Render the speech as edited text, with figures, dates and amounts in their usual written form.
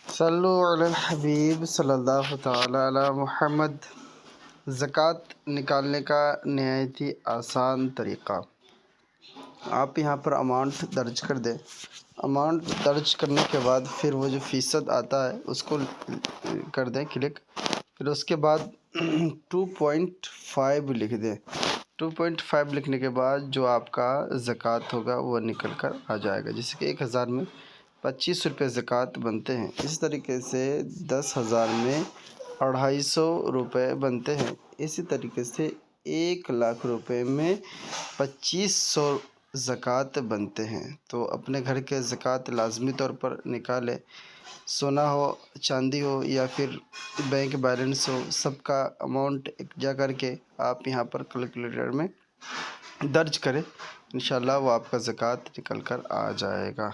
صلو علی الحبیب صلی اللہ تعالی علی محمد۔ زکوٰۃ نکالنے کا نہایت ہی آسان طریقہ، آپ یہاں پر اماؤنٹ درج کر دیں۔ اماؤنٹ درج کرنے کے بعد پھر وہ جو فیصد آتا ہے اس کو کر دیں کلک، پھر اس کے بعد 2.5 لکھ دیں۔ 2.5 لکھنے کے بعد جو آپ کا زکوٰۃ ہوگا وہ نکل کر آ جائے گا، جیسے کہ 1000 میں 25 روپے زکوٰۃ بنتے ہیں، اس طریقے سے 10,000 میں 250 روپے بنتے ہیں، اسی طریقے سے 1,00,000 روپے میں 2500 زکوٰۃ بنتے ہیں۔ تو اپنے گھر کے زکوٰۃ لازمی طور پر نکالیں، سونا ہو، چاندی ہو یا پھر بینک بیلنس ہو، سب کا اماؤنٹ اکٹھا کر کے آپ یہاں پر کیلکولیٹر میں درج کریں، انشاءاللہ وہ آپ کا زکوٰۃ نکل کر آ جائے گا۔